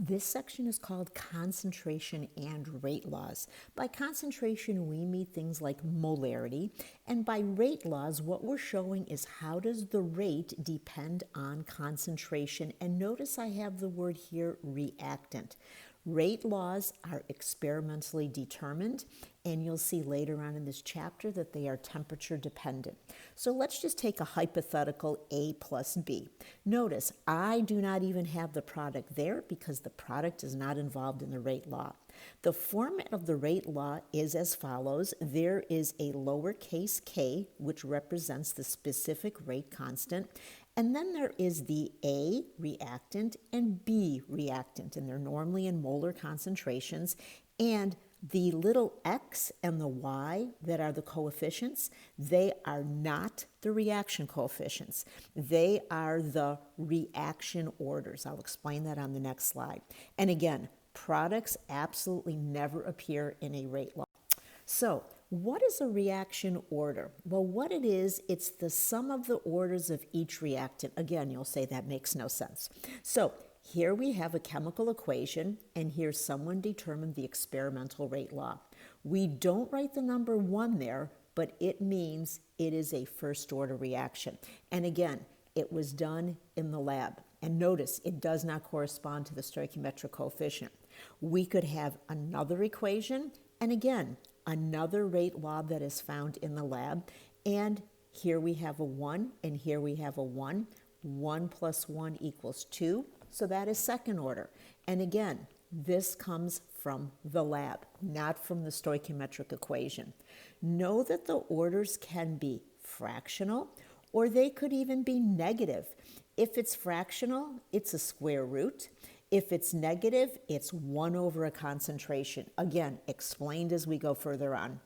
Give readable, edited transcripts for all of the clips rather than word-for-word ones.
This section is called concentration and rate laws. By concentration, we mean things like molarity, and by rate laws, what we're showing is how does the rate depend on concentration. And notice I have the word here, reactant. Rate laws are experimentally determined, and you'll see later on in this chapter that they are temperature dependent. So let's just take a hypothetical A plus B. Notice I do not even have the product there because the product is not involved in the rate law. The format of the rate law is as follows. There is a lowercase k, which represents the specific rate constant, and then there is the A reactant and B reactant, and they're normally in molar concentrations. And the little x and the y that are the coefficients, they are not the reaction coefficients. They are the reaction orders. I'll explain that on the next slide. And again, products absolutely never appear in a rate law. So, what is a reaction order? Well, what it is, it's the sum of the orders of each reactant. Again, you'll say that makes no sense. So, here we have a chemical equation, and here someone determined the experimental rate law. We don't write the number 1 there, but it means it is a first order reaction. And again, it was done in the lab. And notice, it does not correspond to the stoichiometric coefficient. We could have another equation, and again, another rate law that is found in the lab. And here we have a 1, and here we have a 1. 1 plus 1 equals 2. So that is second order. And again, this comes from the lab, not from the stoichiometric equation. Know that the orders can be fractional, or they could even be negative. If it's fractional, it's a square root. If it's negative, it's 1 over a concentration. Again, explained as we go further on.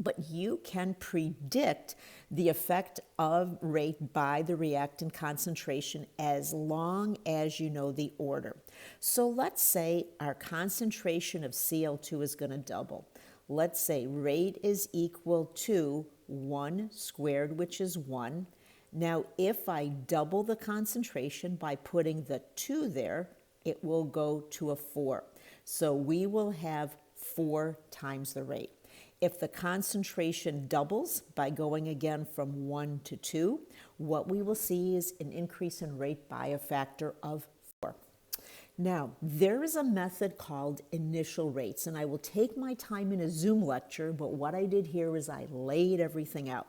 But you can predict the effect of rate by the reactant concentration as long as you know the order. So let's say our concentration of Cl2 is going to double. Let's say rate is equal to 1 squared, which is 1. Now, if I double the concentration by putting the 2 there, it will go to a 4. So we will have 4 times the rate. If the concentration doubles by going again from 1 to 2, what we will see is an increase in rate by a factor of 4. Now, there is a method called initial rates, and I will take my time in a Zoom lecture, but what I did here is I laid everything out.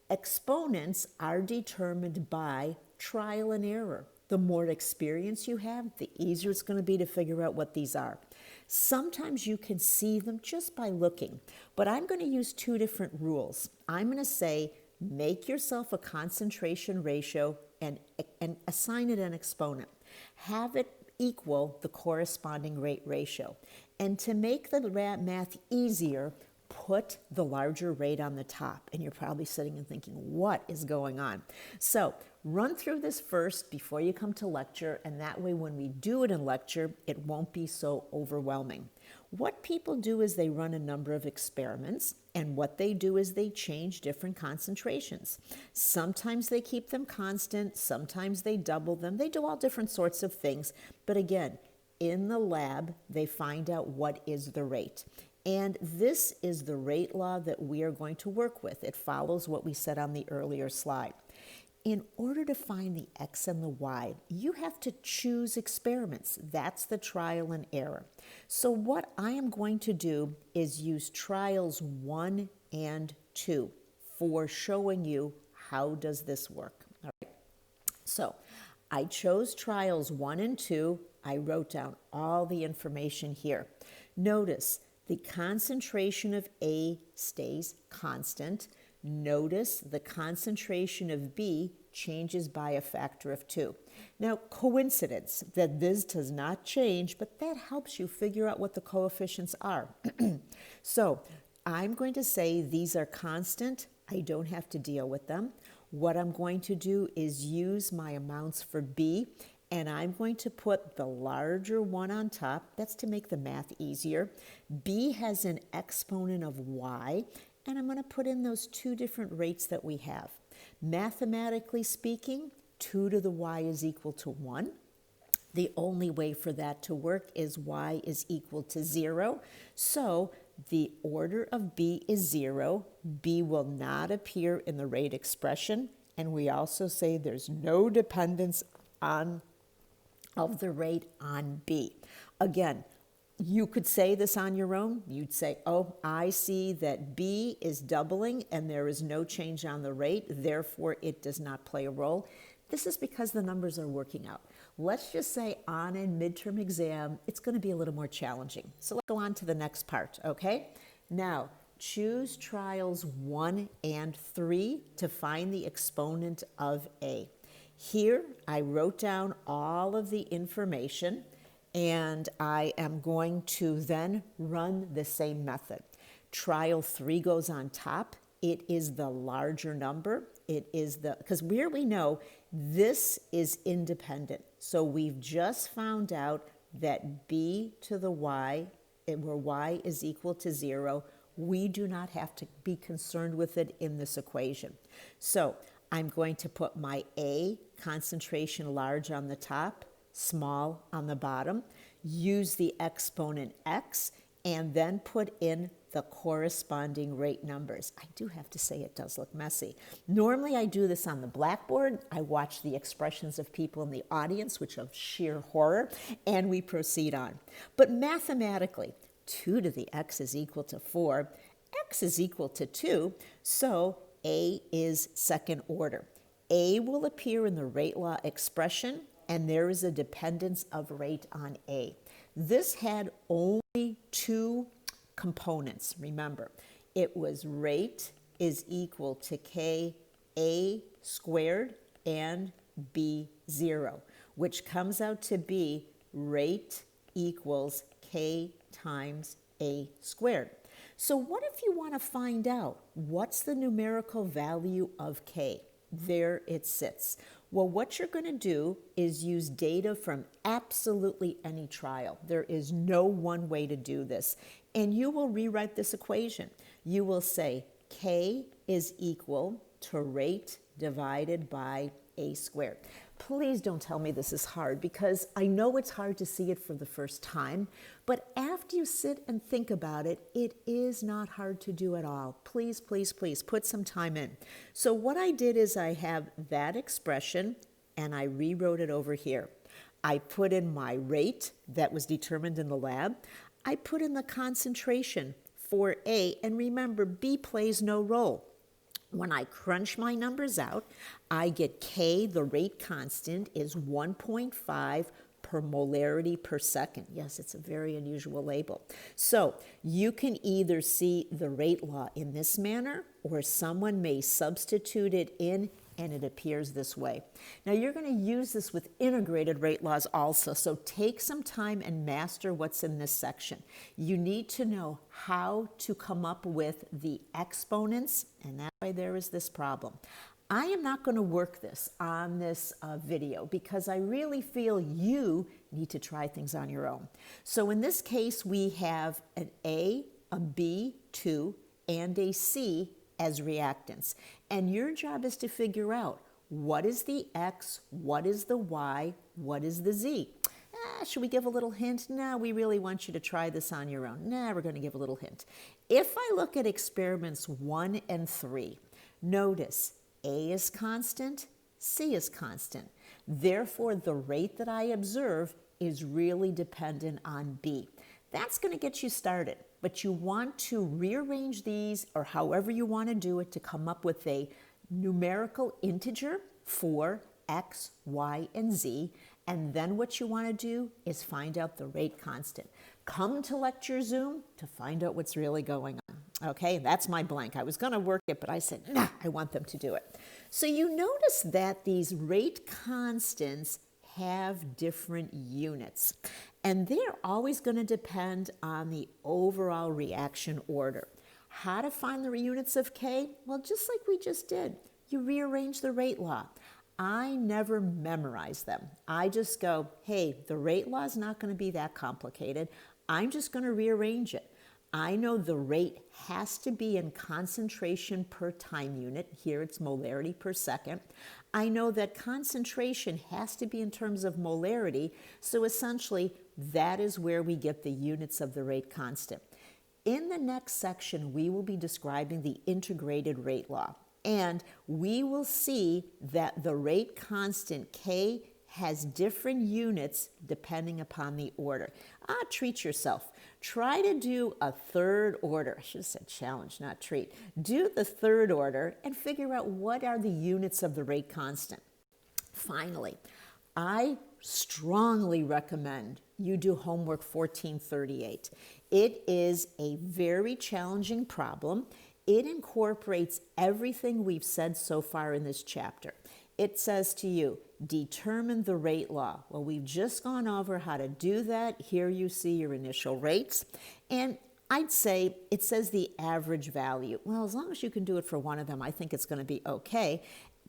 Exponents are determined by trial and error. The more experience you have, the easier it's going to be to figure out what these are. Sometimes you can see them just by looking, but I'm going to use 2 different rules. I'm going to say, make yourself a concentration ratio and assign it an exponent. Have it equal the corresponding rate ratio. And to make the math easier, put the larger rate on the top. And you're probably sitting and thinking, what is going on? So run through this first before you come to lecture, and that way when we do it in lecture, it won't be so overwhelming. What people do is they run a number of experiments, and what they do is they change different concentrations. Sometimes they keep them constant, sometimes they double them. They do all different sorts of things, but again, in the lab, they find out what is the rate. And this is the rate law that we are going to work with. It follows what we said on the earlier slide. In order to find the x and the y, you have to choose experiments. That's the trial and error. So what I am going to do is use trials 1 and 2 for showing you how does this work. All right. So I chose trials 1 and 2. I wrote down all the information here. Notice the concentration of A stays constant. Notice the concentration of B changes by a factor of 2. Now, coincidence that this does not change, but that helps you figure out what the coefficients are. So I'm going to say these are constant. I don't have to deal with them. What I'm going to do is use my amounts for B, and I'm going to put the larger one on top. That's to make the math easier. B has an exponent of y, and I'm going to put in those 2 different rates that we have. Mathematically speaking, 2 to the y is equal to 1. The only way for that to work is y is equal to 0. So the order of b is 0. B will not appear in the rate expression. And we also say there's no dependence of the rate on b. Again, you could say this on your own. You'd say, oh, I see that b is doubling and there is no change on the rate, therefore it does not play a role. This is because the numbers are working out. Let's just say on a midterm exam, it's going to be a little more challenging. So let's go on to the next part, okay? Now, choose trials 1 and 3 to find the exponent of a. Here, I wrote down all of the information, and I am going to then run the same method. Trial 3 goes on top. It is the larger number. It is because here we know this is independent. So we've just found out that b to the y, where y is equal to 0, we do not have to be concerned with it in this equation. So I'm going to put my a, concentration large on the top, small on the bottom, use the exponent x, and then put in the corresponding rate numbers. I do have to say it does look messy. Normally I do this on the blackboard. I watch the expressions of people in the audience, which of sheer horror, and we proceed on. But mathematically, 2 to the x is equal to 4, x is equal to 2, so a is second order. A will appear in the rate law expression, and there is a dependence of rate on a. This had only 2 components. Remember, it was rate is equal to k a squared and b 0, which comes out to be rate equals k times a squared. So what if you want to find out what's the numerical value of k? There it sits. Well, what you're going to do is use data from absolutely any trial. There is no one way to do this. And you will rewrite this equation. You will say k is equal to rate divided by a squared. Please don't tell me this is hard, because I know it's hard to see it for the first time, but after you sit and think about it, it is not hard to do at all. Please, please, please put some time in. So what I did is I have that expression and I rewrote it over here. I put in my rate that was determined in the lab. I put in the concentration for A, and remember, B plays no role. When I crunch my numbers out, I get K, the rate constant, is 1.5 per molarity per second. Yes, it's a very unusual label. So you can either see the rate law in this manner, or someone may substitute it in and it appears this way. Now you're going to use this with integrated rate laws also, so take some time and master what's in this section. You need to know how to come up with the exponents, and that way there is this problem. I am not going to work this on this video because I really feel you need to try things on your own. So in this case, we have an A, a B, 2, and a C as reactants. And your job is to figure out what is the X, what is the Y, what is the Z. Should we give a little hint? No, we really want you to try this on your own. Nah, we're going to give a little hint. If I look at experiments 1 and 3, notice A is constant, C is constant. Therefore, the rate that I observe is really dependent on B. That's going to get you started, but you want to rearrange these, or however you want to do it, to come up with a numerical integer for X, Y, and Z. And then what you want to do is find out the rate constant. Come to Lecture Zoom to find out what's really going on. Okay, that's my blank. I was going to work it, but I said, nah, I want them to do it. So you notice that these rate constants have different units, and they're always going to depend on the overall reaction order. How to find the units of K? Well, just like we just did, you rearrange the rate law. I never memorize them. I just go, hey, the rate law is not going to be that complicated. I'm just going to rearrange it. I know the rate has to be in concentration per time unit. Here it's molarity per second. I know that concentration has to be in terms of molarity, so essentially that is where we get the units of the rate constant. In the next section, we will be describing the integrated rate law, and we will see that the rate constant K has different units depending upon the order. Treat yourself. Try to do a third order. I should have said challenge, not treat. Do the third order and figure out what are the units of the rate constant. Finally, I strongly recommend you do homework 1438. It is a very challenging problem. It incorporates everything we've said so far in this chapter. It says to you, determine the rate law. Well, we've just gone over how to do that. Here you see your initial rates. And I'd say it says the average value. Well, as long as you can do it for one of them, I think it's going to be okay.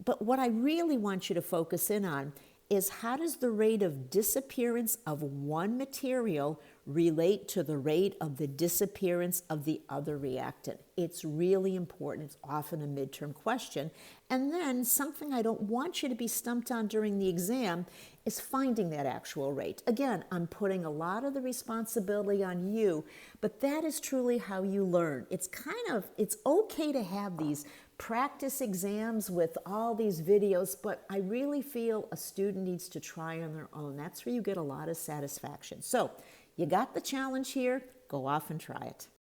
But what I really want you to focus in on is how does the rate of disappearance of one material relate to the rate of the disappearance of the other reactant? It's really important. It's often a midterm question. And then something I don't want you to be stumped on during the exam is finding that actual rate. Again, I'm putting a lot of the responsibility on you, but that is truly how you learn. It's okay to have these practice exams with all these videos, but I really feel a student needs to try on their own. That's where you get a lot of satisfaction. So you got the challenge here, go off and try it.